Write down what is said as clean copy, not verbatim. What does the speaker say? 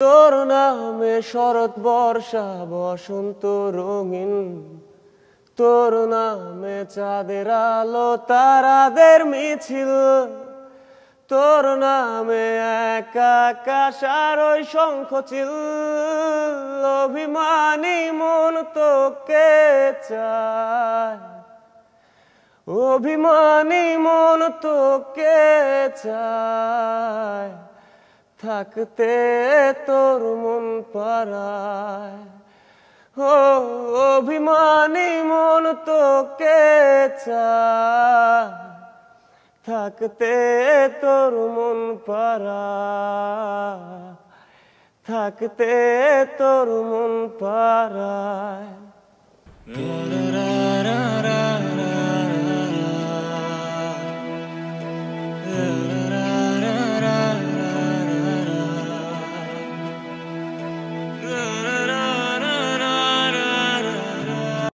তোর নামে শরৎ বর্ষা বসন্ত রঙিন, তোর নামে চাঁদের আলো তারাদের মিছিল, তোর নামে এক আকাশ আর ওই শঙ্খচিল। অভিমানী মন তোকে চায়, অভিমানী মন তোকে চায়, থাকতে তোর মন পারায়। ও অভিমানী মন তোকে চায়, থাকতে তোর মন পারায়, থাকতে তোর মন পারায়।